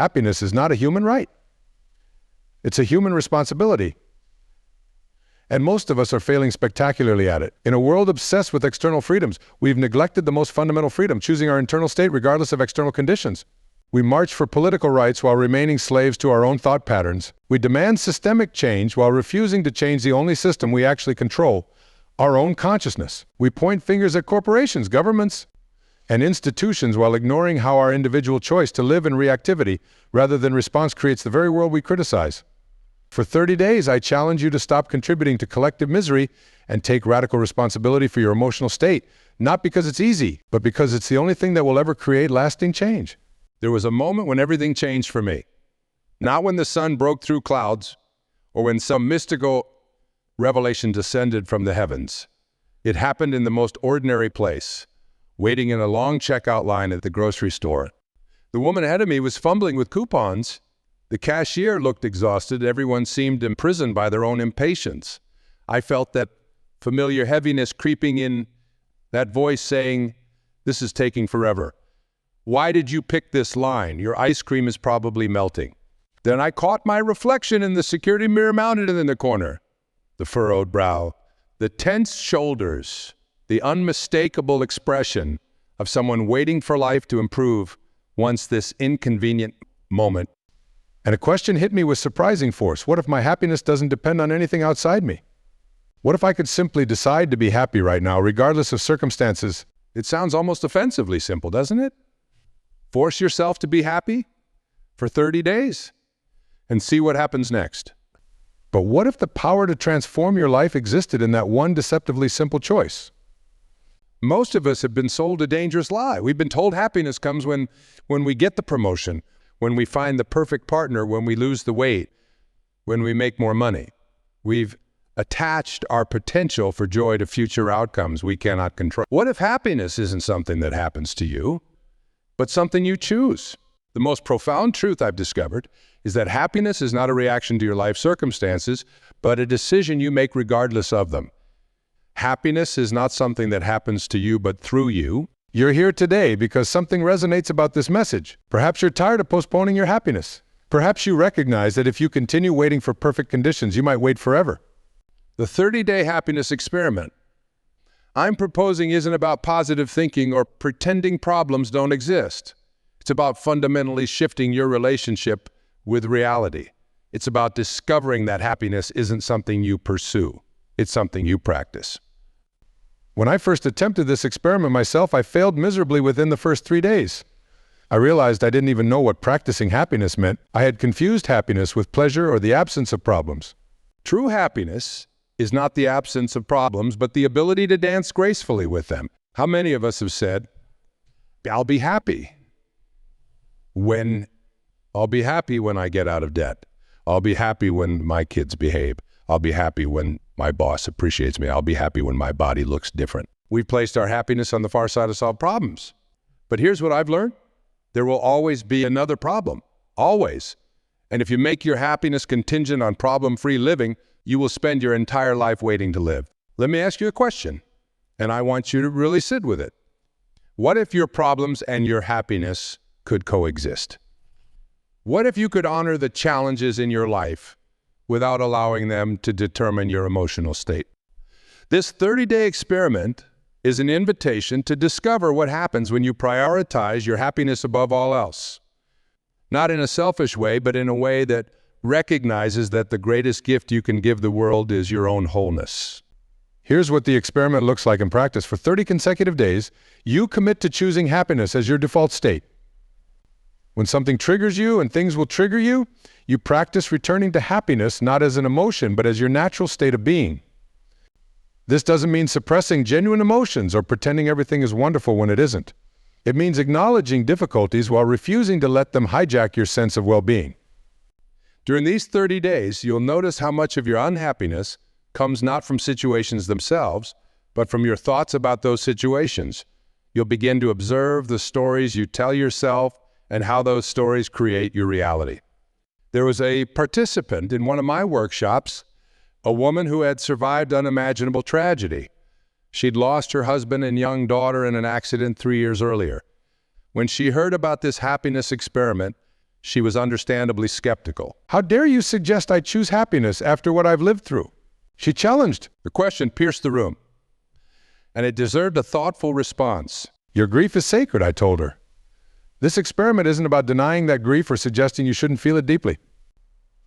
Happiness is not a human right. It's a human responsibility. And most of us are failing spectacularly at it. In a world obsessed with external freedoms, we've neglected the most fundamental freedom, choosing our internal state regardless of external conditions. We march for political rights while remaining slaves to our own thought patterns. We demand systemic change while refusing to change the only system we actually control, our own consciousness. We point fingers at corporations, governments, and institutions while ignoring how our individual choice to live in reactivity rather than response creates the very world we criticize. For 30 days, I challenge you to stop contributing to collective misery and take radical responsibility for your emotional state, not because it's easy, but because it's the only thing that will ever create lasting change. There was a moment when everything changed for me. Not when the sun broke through clouds or when some mystical revelation descended from the heavens. It happened in the most ordinary place, waiting in a long checkout line at the grocery store. The woman ahead of me was fumbling with coupons. The cashier looked exhausted. Everyone seemed imprisoned by their own impatience. I felt that familiar heaviness creeping in, that voice saying, "This is taking forever. Why did you pick this line? Your ice cream is probably melting." Then I caught my reflection in the security mirror mounted in the corner. The furrowed brow, the tense shoulders, the unmistakable expression of someone waiting for life to improve once this inconvenient moment. And a question hit me with surprising force. What if my happiness doesn't depend on anything outside me? What if I could simply decide to be happy right now, regardless of circumstances? It sounds almost offensively simple, doesn't it? Force yourself to be happy for 30 days and see what happens next. But what if the power to transform your life existed in that one deceptively simple choice? Most of us have been sold a dangerous lie. We've been told happiness comes when we get the promotion, when we find the perfect partner, when we lose the weight, when we make more money. We've attached our potential for joy to future outcomes we cannot control. What if happiness isn't something that happens to you, but something you choose? The most profound truth I've discovered is that happiness is not a reaction to your life circumstances, but a decision you make regardless of them. Happiness is not something that happens to you, but through you. You're here today because something resonates about this message. Perhaps you're tired of postponing your happiness. Perhaps you recognize that if you continue waiting for perfect conditions, you might wait forever. The 30-day happiness experiment I'm proposing isn't about positive thinking or pretending problems don't exist. It's about fundamentally shifting your relationship with reality. It's about discovering that happiness isn't something you pursue. It's something you practice. When I first attempted this experiment myself, I failed miserably within the first 3 days. I realized I didn't even know what practicing happiness meant. I had confused happiness with pleasure or the absence of problems. True happiness is not the absence of problems, but the ability to dance gracefully with them. How many of us have said, I'll be happy when I get out of debt. I'll be happy when my kids behave. I'll be happy when my boss appreciates me. I'll be happy when my body looks different. We've placed our happiness on the far side of solved problems. But here's what I've learned. There will always be another problem. Always. And if you make your happiness contingent on problem-free living, you will spend your entire life waiting to live. Let me ask you a question, and I want you to really sit with it. What if your problems and your happiness could coexist? What if you could honor the challenges in your life without allowing them to determine your emotional state? This 30-day experiment is an invitation to discover what happens when you prioritize your happiness above all else. Not in a selfish way, but in a way that recognizes that the greatest gift you can give the world is your own wholeness. Here's what the experiment looks like in practice. For 30 consecutive days, you commit to choosing happiness as your default state. When something triggers you, and things will trigger you, you practice returning to happiness not as an emotion, but as your natural state of being. This doesn't mean suppressing genuine emotions or pretending everything is wonderful when it isn't. It means acknowledging difficulties while refusing to let them hijack your sense of well-being. During these 30 days, you'll notice how much of your unhappiness comes not from situations themselves, but from your thoughts about those situations. You'll begin to observe the stories you tell yourself and how those stories create your reality. There was a participant in one of my workshops, a woman who had survived unimaginable tragedy. She'd lost her husband and young daughter in an accident 3 years earlier. When she heard about this happiness experiment, She was understandably skeptical. "How dare you suggest I choose happiness after what I've lived through?" She challenged. The question pierced the room, and it deserved a thoughtful response. "Your grief is sacred," I told her. "This experiment isn't about denying that grief or suggesting you shouldn't feel it deeply.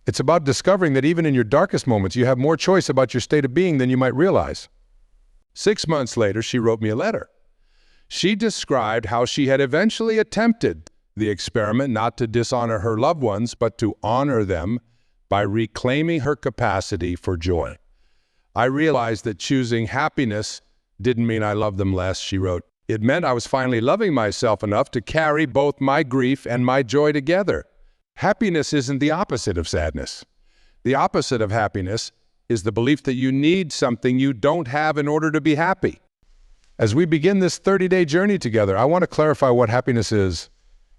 It's about discovering that even in your darkest moments, you have more choice about your state of being than you might realize." 6 months later, she wrote me a letter. She described how she had eventually attempted the experiment not to dishonor her loved ones, but to honor them by reclaiming her capacity for joy. "I realized that choosing happiness didn't mean I loved them less," she wrote. "It meant I was finally loving myself enough to carry both my grief and my joy together." Happiness isn't the opposite of sadness. The opposite of happiness is the belief that you need something you don't have in order to be happy. As we begin this 30-day journey together, I want to clarify what happiness is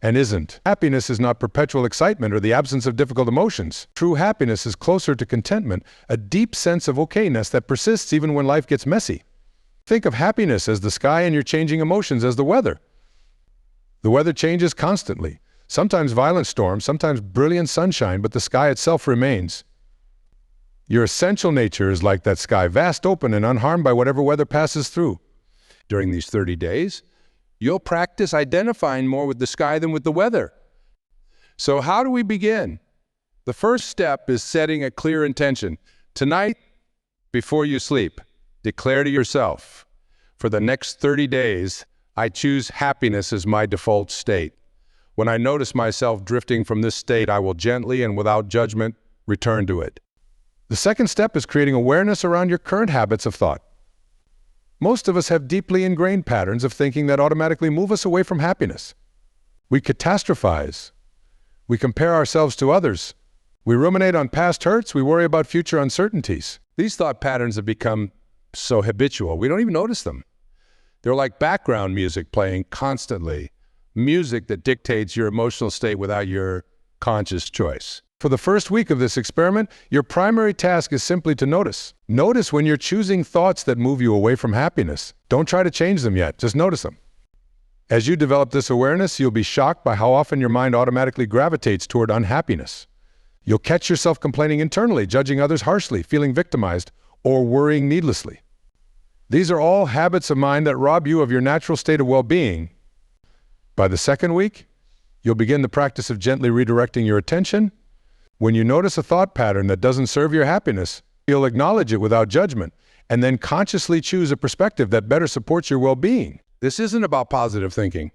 and isn't. Happiness is not perpetual excitement or the absence of difficult emotions. True happiness is closer to contentment, a deep sense of okayness that persists even when life gets messy. Think of happiness as the sky and your changing emotions as the weather. The weather changes constantly. Sometimes violent storms, sometimes brilliant sunshine, but the sky itself remains. Your essential nature is like that sky, vast, open, and unharmed by whatever weather passes through. During these 30 days, you'll practice identifying more with the sky than with the weather. So how do we begin? The first step is setting a clear intention. Tonight, before you sleep, declare to yourself, for the next 30 days, I choose happiness as my default state. When I notice myself drifting from this state, I will gently and without judgment return to it. The second step is creating awareness around your current habits of thought. Most of us have deeply ingrained patterns of thinking that automatically move us away from happiness. We catastrophize. We compare ourselves to others. We ruminate on past hurts. We worry about future uncertainties. These thought patterns have become so habitual, we don't even notice them. They're like background music playing constantly. Music that dictates your emotional state without your conscious choice. For the first week of this experiment, your primary task is simply to notice. Notice when you're choosing thoughts that move you away from happiness. Don't try to change them yet, just notice them. As you develop this awareness, you'll be shocked by how often your mind automatically gravitates toward unhappiness. You'll catch yourself complaining internally, judging others harshly, feeling victimized, or worrying needlessly. These are all habits of mind that rob you of your natural state of well-being. By the second week, you'll begin the practice of gently redirecting your attention. When you notice a thought pattern that doesn't serve your happiness, you'll acknowledge it without judgment, and then consciously choose a perspective that better supports your well-being. This isn't about positive thinking.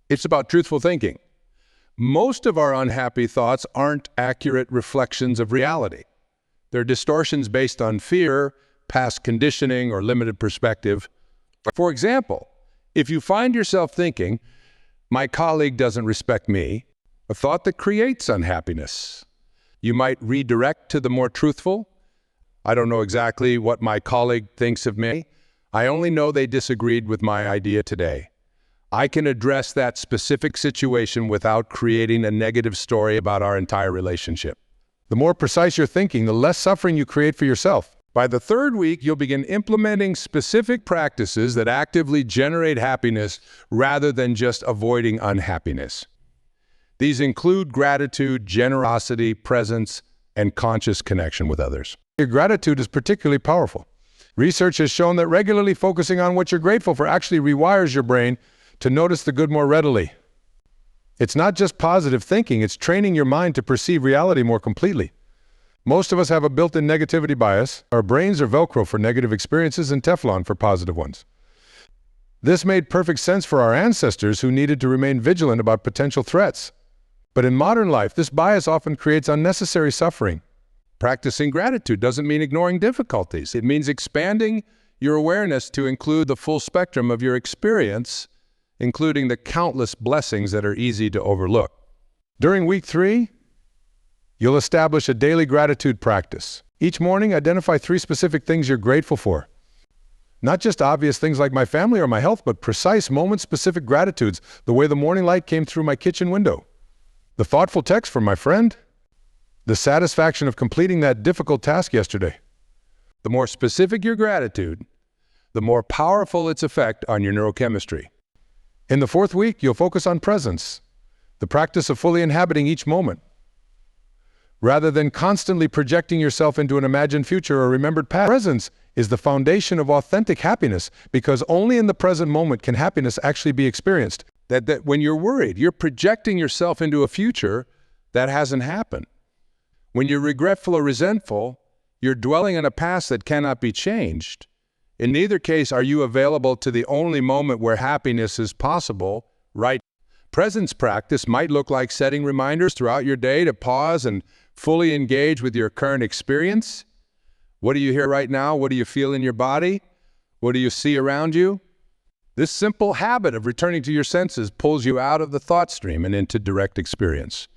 It's about truthful thinking. Most of our unhappy thoughts aren't accurate reflections of reality. They're distortions based on fear, past conditioning, or limited perspective. For example, if you find yourself thinking, "My colleague doesn't respect me," a thought that creates unhappiness, you might redirect to the more truthful, "I don't know exactly what my colleague thinks of me. I only know they disagreed with my idea today. I can address that specific situation without creating a negative story about our entire relationship." The more precise your thinking, the less suffering you create for yourself. By the third week, you'll begin implementing specific practices that actively generate happiness rather than just avoiding unhappiness. These include gratitude, generosity, presence, and conscious connection with others. Your gratitude is particularly powerful. Research has shown that regularly focusing on what you're grateful for actually rewires your brain to notice the good more readily. It's not just positive thinking, it's training your mind to perceive reality more completely. Most of us have a built-in negativity bias. Our brains are Velcro for negative experiences and Teflon for positive ones. This made perfect sense for our ancestors who needed to remain vigilant about potential threats. But in modern life, this bias often creates unnecessary suffering. Practicing gratitude doesn't mean ignoring difficulties. It means expanding your awareness to include the full spectrum of your experience, including the countless blessings that are easy to overlook. During week 3, you'll establish a daily gratitude practice. Each morning, identify 3 specific things you're grateful for. Not just obvious things like my family or my health, but precise moment-specific gratitudes, the way the morning light came through my kitchen window, the thoughtful text from my friend, the satisfaction of completing that difficult task yesterday. The more specific your gratitude, the more powerful its effect on your neurochemistry. In the 4th week, you'll focus on presence. the practice of fully inhabiting each moment, rather than constantly projecting yourself into an imagined future or remembered past. Presence is the foundation of authentic happiness, because only in the present moment can happiness actually be experienced. That when you're worried, you're projecting yourself into a future that hasn't happened. When you're regretful or resentful, you're dwelling in a past that cannot be changed. In neither case are you available to the only moment where happiness is possible, right? Presence practice might look like setting reminders throughout your day to pause and fully engage with your current experience. What do you hear right now? What do you feel in your body? What do you see around you? This simple habit of returning to your senses pulls you out of the thought stream and into direct experience.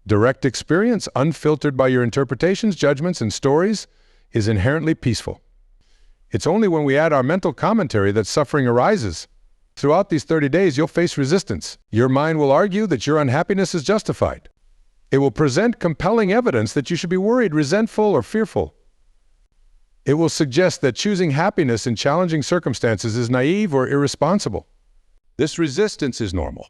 Direct experience, unfiltered by your interpretations, judgments, and stories, is inherently peaceful. It's only when we add our mental commentary that suffering arises. Throughout these 30 days, you'll face resistance. Your mind will argue that your unhappiness is justified. It will present compelling evidence that you should be worried, resentful, or fearful. It will suggest that choosing happiness in challenging circumstances is naive or irresponsible. This resistance is normal.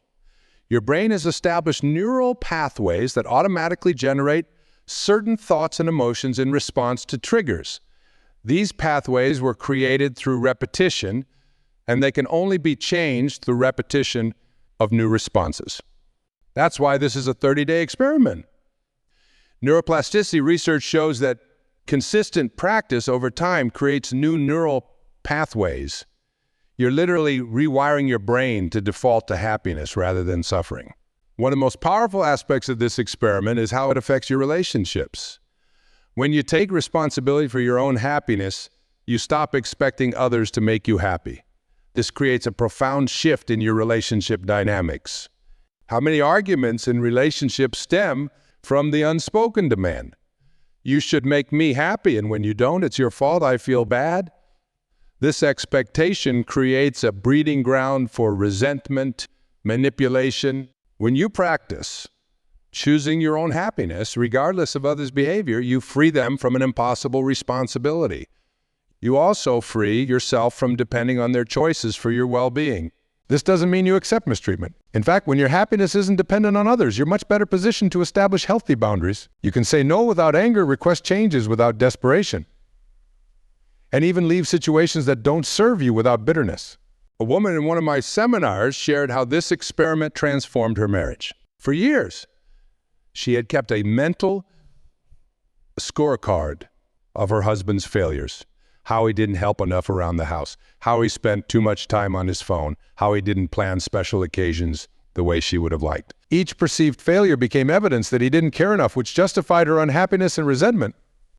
Your brain has established neural pathways that automatically generate certain thoughts and emotions in response to triggers. These pathways were created through repetition, and they can only be changed through repetition of new responses. That's why this is a 30-day experiment. Neuroplasticity research shows that consistent practice over time creates new neural pathways. You're literally rewiring your brain to default to happiness rather than suffering. One of the most powerful aspects of this experiment is how it affects your relationships. When you take responsibility for your own happiness, you stop expecting others to make you happy. This creates a profound shift in your relationship dynamics. How many arguments in relationships stem from the unspoken demand? You should make me happy, and when you don't, it's your fault, I feel bad. This expectation creates a breeding ground for resentment, manipulation. When you practice choosing your own happiness, regardless of others' behavior, you free them from an impossible responsibility. You also free yourself from depending on their choices for your well-being. This doesn't mean you accept mistreatment. In fact, when your happiness isn't dependent on others, you're much better positioned to establish healthy boundaries. You can say no without anger, request changes without desperation, and even leave situations that don't serve you without bitterness. A woman in one of my seminars shared how this experiment transformed her marriage. For years, she had kept a mental scorecard of her husband's failures. How he didn't help enough around the house, how he spent too much time on his phone, how he didn't plan special occasions the way she would have liked. Each perceived failure became evidence that he didn't care enough, which justified her unhappiness and resentment.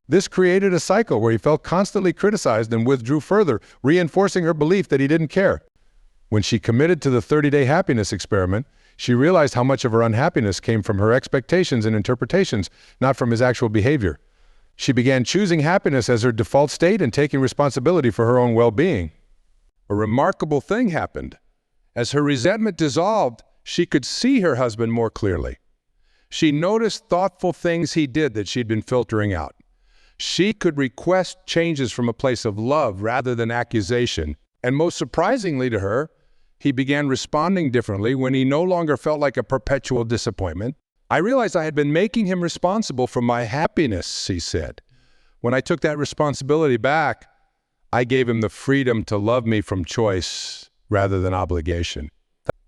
This created a cycle where he felt constantly criticized and withdrew further, reinforcing her belief that he didn't care. When she committed to the 30-day happiness experiment, she realized how much of her unhappiness came from her expectations and interpretations, not from his actual behavior. She began choosing happiness as her default state and taking responsibility for her own well-being. A remarkable thing happened. As her resentment dissolved, she could see her husband more clearly. She noticed thoughtful things he did that she'd been filtering out. She could request changes from a place of love rather than accusation. And most surprisingly to her, he began responding differently when he no longer felt like a perpetual disappointment. I realized I had been making him responsible for my happiness, he said. When I took that responsibility back, I gave him the freedom to love me from choice rather than obligation.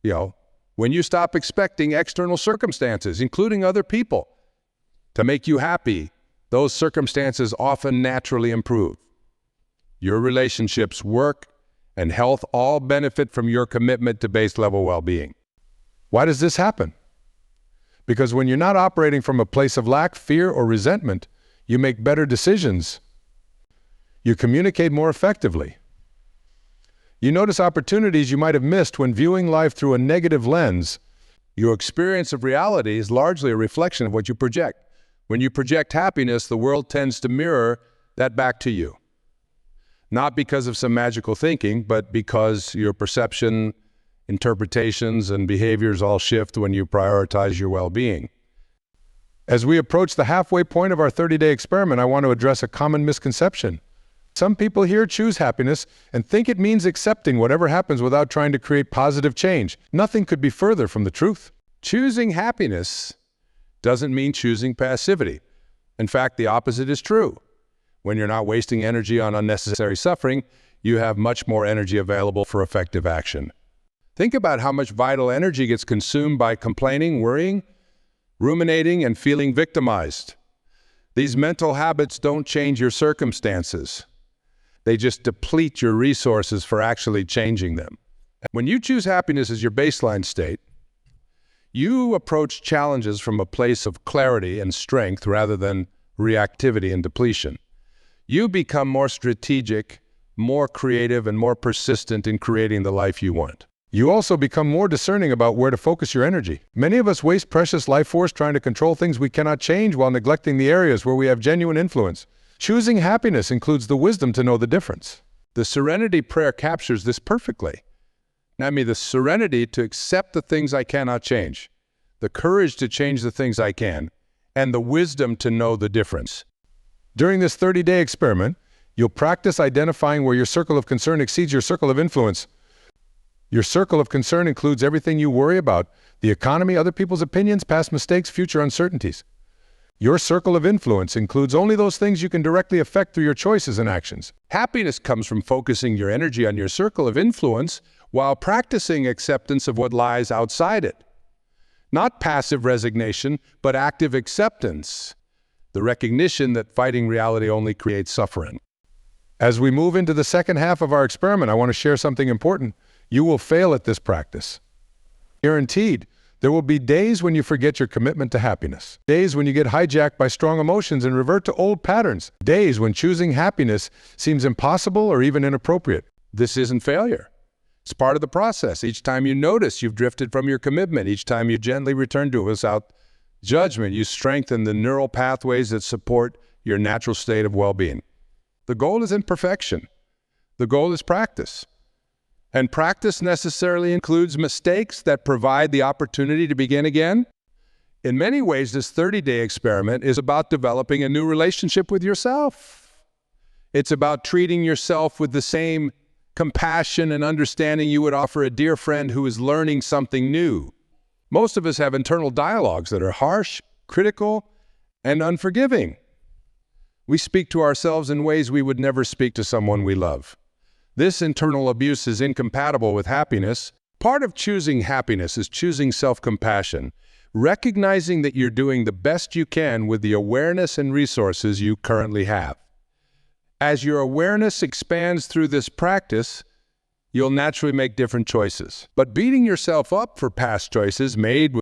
When you stop expecting external circumstances, including other people, to make you happy, those circumstances often naturally improve. Your relationships, work, and health all benefit from your commitment to base level well-being. Why does this happen? Because when you're not operating from a place of lack, fear, or resentment, you make better decisions. You communicate more effectively. You notice opportunities you might have missed when viewing life through a negative lens. Your experience of reality is largely a reflection of what you project. When you project happiness, the world tends to mirror that back to you. Not because of some magical thinking, but because your perception, interpretations, and behaviors all shift when you prioritize your well-being. As we approach the halfway point of our 30-day experiment, I want to address a common misconception. Some people here choose happiness and think it means accepting whatever happens without trying to create positive change. Nothing could be further from the truth. Choosing happiness doesn't mean choosing passivity. In fact, the opposite is true. When you're not wasting energy on unnecessary suffering, you have much more energy available for effective action. Think about how much vital energy gets consumed by complaining, worrying, ruminating, and feeling victimized. These mental habits don't change your circumstances. They just deplete your resources for actually changing them. When you choose happiness as your baseline state, you approach challenges from a place of clarity and strength rather than reactivity and depletion. You become more strategic, more creative, and more persistent in creating the life you want. You also become more discerning about where to focus your energy. Many of us waste precious life force trying to control things we cannot change while neglecting the areas where we have genuine influence. Choosing happiness includes the wisdom to know the difference. The Serenity Prayer captures this perfectly. I mean, the serenity to accept the things I cannot change, the courage to change the things I can, and the wisdom to know the difference. During this 30-day experiment, you'll practice identifying where your circle of concern exceeds your circle of influence. Your circle of concern includes everything you worry about: the economy, other people's opinions, past mistakes, future uncertainties. Your circle of influence includes only those things you can directly affect through your choices and actions. Happiness comes from focusing your energy on your circle of influence while practicing acceptance of what lies outside it. Not passive resignation, but active acceptance. The recognition that fighting reality only creates suffering. As we move into the second half of our experiment, I want to share something important. You will fail at this practice. Guaranteed. There will be days when you forget your commitment to happiness. Days when you get hijacked by strong emotions and revert to old patterns. Days when choosing happiness seems impossible or even inappropriate. This isn't failure. It's part of the process. Each time you notice you've drifted from your commitment, each time you gently return to it without judgment, you strengthen the neural pathways that support your natural state of well-being. The goal isn't perfection. The goal is practice. And practice necessarily includes mistakes that provide the opportunity to begin again. In many ways, this 30-day experiment is about developing a new relationship with yourself. It's about treating yourself with the same compassion and understanding you would offer a dear friend who is learning something new. Most of us have internal dialogues that are harsh, critical, and unforgiving. We speak to ourselves in ways we would never speak to someone we love. This internal abuse is incompatible with happiness. Part of choosing happiness is choosing self-compassion, recognizing that you're doing the best you can with the awareness and resources you currently have. As your awareness expands through this practice, you'll naturally make different choices. But beating yourself up for past choices made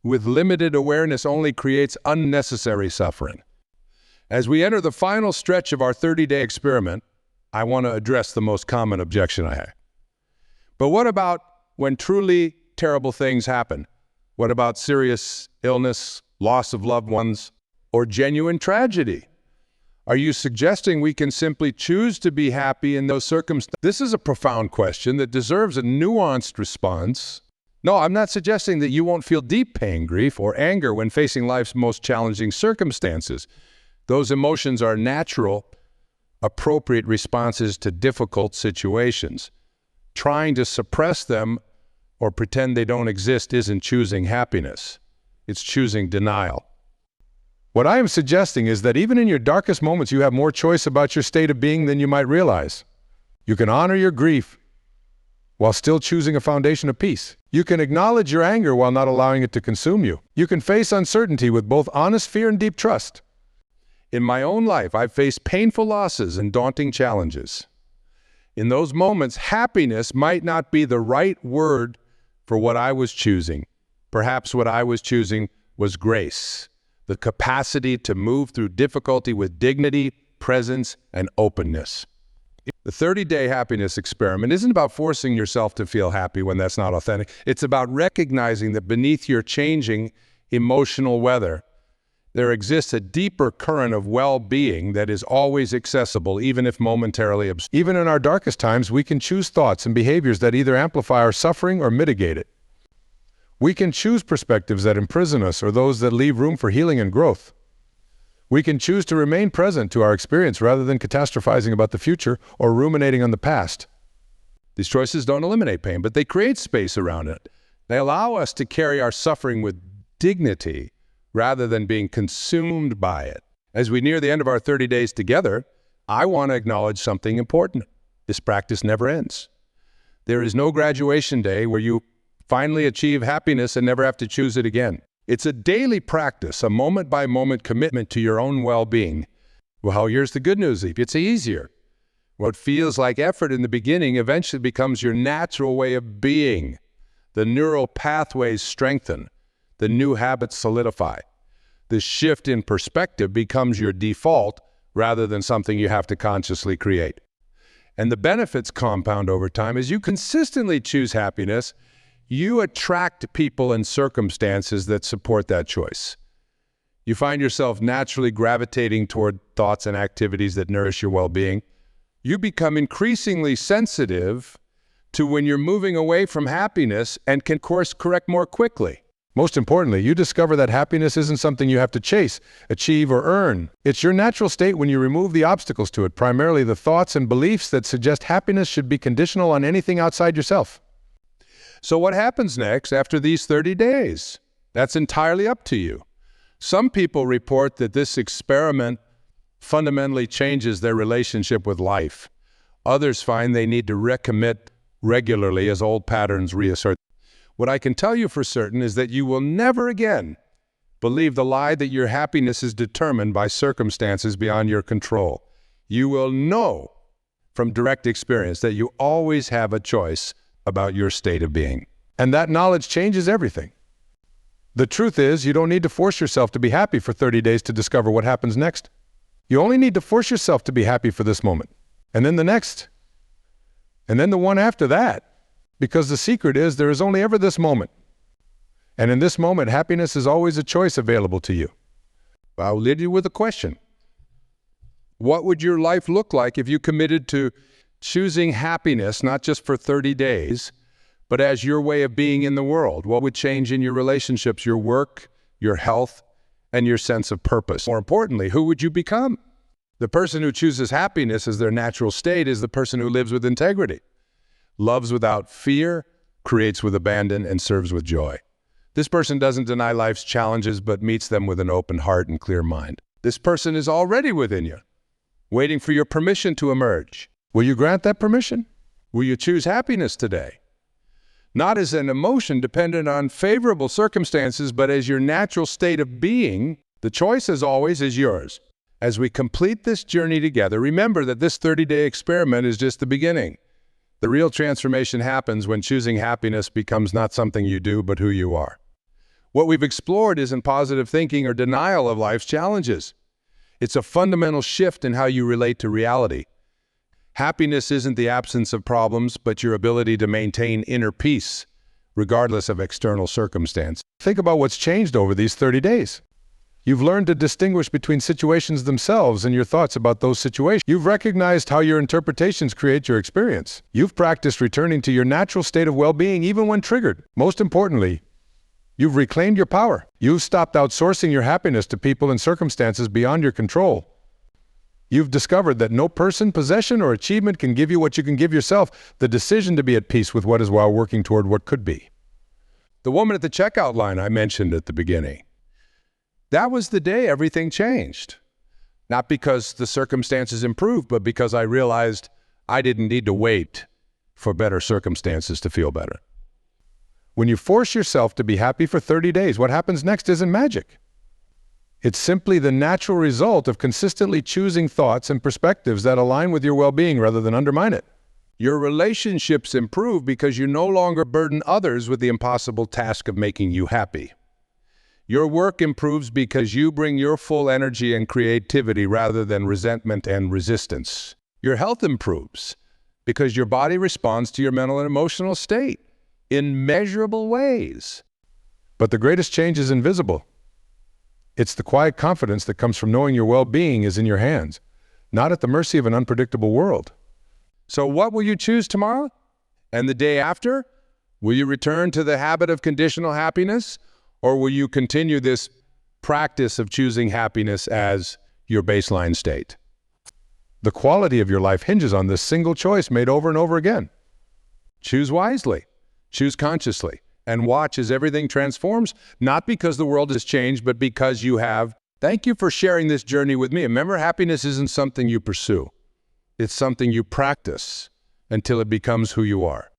with limited awareness only creates unnecessary suffering. As we enter the final stretch of our 30-day experiment, I want to address the most common objection I have. But what about when truly terrible things happen? What about serious illness, loss of loved ones, or genuine tragedy? Are you suggesting we can simply choose to be happy in those circumstances? This is a profound question that deserves a nuanced response. No, I'm not suggesting that you won't feel deep pain, grief, or anger when facing life's most challenging circumstances. Those emotions are natural, appropriate responses to difficult situations. Trying to suppress them or pretend they don't exist isn't choosing happiness. It's choosing denial. What I am suggesting is that even in your darkest moments, you have more choice about your state of being than you might realize. You can honor your grief while still choosing a foundation of peace. You can acknowledge your anger while not allowing it to consume you. You can face uncertainty with both honest fear and deep trust. In my own life, I've faced painful losses and daunting challenges. In those moments, happiness might not be the right word for what I was choosing. Perhaps what I was choosing was grace, the capacity to move through difficulty with dignity, presence, and openness. The 30-day happiness experiment isn't about forcing yourself to feel happy when that's not authentic. It's about recognizing that beneath your changing emotional weather, there exists a deeper current of well-being that is always accessible, even if momentarily obscure. Even in our darkest times, we can choose thoughts and behaviors that either amplify our suffering or mitigate it. We can choose perspectives that imprison us or those that leave room for healing and growth. We can choose to remain present to our experience rather than catastrophizing about the future or ruminating on the past. These choices don't eliminate pain, but they create space around it. They allow us to carry our suffering with dignity rather than being consumed by it. As we near the end of our 30 days together, I want to acknowledge something important. This practice never ends. There is no graduation day where you finally achieve happiness and never have to choose it again. It's a daily practice, a moment-by-moment commitment to your own well-being. Well, here's the good news, Eve. It's easier. What feels like effort in the beginning eventually becomes your natural way of being. The neural pathways strengthen. The new habits solidify. The shift in perspective becomes your default rather than something you have to consciously create. And the benefits compound over time. As you consistently choose happiness, you attract people and circumstances that support that choice. You find yourself naturally gravitating toward thoughts and activities that nourish your well-being. You become increasingly sensitive to when you're moving away from happiness and can course correct more quickly. Most importantly, you discover that happiness isn't something you have to chase, achieve, or earn. It's your natural state when you remove the obstacles to it, primarily the thoughts and beliefs that suggest happiness should be conditional on anything outside yourself. So what happens next after these 30 days? That's entirely up to you. Some people report that this experiment fundamentally changes their relationship with life. Others find they need to recommit regularly as old patterns reassert. What I can tell you for certain is that you will never again believe the lie that your happiness is determined by circumstances beyond your control. You will know from direct experience that you always have a choice about your state of being. And that knowledge changes everything. The truth is, you don't need to force yourself to be happy for 30 days to discover what happens next. You only need to force yourself to be happy for this moment, and then the next, and then the one after that. Because the secret is there is only ever this moment. And in this moment, happiness is always a choice available to you. I'll leave you with a question. What would your life look like if you committed to choosing happiness, not just for 30 days, but as your way of being in the world? What would change in your relationships, your work, your health, and your sense of purpose? More importantly, who would you become? The person who chooses happiness as their natural state is the person who lives with integrity, loves without fear, creates with abandon, and serves with joy. This person doesn't deny life's challenges, but meets them with an open heart and clear mind. This person is already within you, waiting for your permission to emerge. Will you grant that permission? Will you choose happiness today? Not as an emotion dependent on favorable circumstances, but as your natural state of being. The choice, as always, is yours. As we complete this journey together, remember that this 30-day experiment is just the beginning. The real transformation happens when choosing happiness becomes not something you do, but who you are. What we've explored isn't positive thinking or denial of life's challenges. It's a fundamental shift in how you relate to reality. Happiness isn't the absence of problems, but your ability to maintain inner peace, regardless of external circumstance. Think about what's changed over these 30 days. You've learned to distinguish between situations themselves and your thoughts about those situations. You've recognized how your interpretations create your experience. You've practiced returning to your natural state of well-being even when triggered. Most importantly, you've reclaimed your power. You've stopped outsourcing your happiness to people and circumstances beyond your control. You've discovered that no person, possession, or achievement can give you what you can give yourself, the decision to be at peace with what is while working toward what could be. The woman at the checkout line I mentioned at the beginning, that was the day everything changed. Not because the circumstances improved, but because I realized I didn't need to wait for better circumstances to feel better. When you force yourself to be happy for 30 days, what happens next isn't magic. It's simply the natural result of consistently choosing thoughts and perspectives that align with your well-being rather than undermine it. Your relationships improve because you no longer burden others with the impossible task of making you happy. Your work improves because you bring your full energy and creativity rather than resentment and resistance. Your health improves because your body responds to your mental and emotional state in measurable ways. But the greatest change is invisible. It's the quiet confidence that comes from knowing your well-being is in your hands, not at the mercy of an unpredictable world. So what will you choose tomorrow? And the day after? Will you return to the habit of conditional happiness? Or will you continue this practice of choosing happiness as your baseline state? The quality of your life hinges on this single choice made over and over again. Choose wisely, choose consciously, and watch as everything transforms, not because the world has changed, but because you have. Thank you for sharing this journey with me. Remember, happiness isn't something you pursue. It's something you practice until it becomes who you are.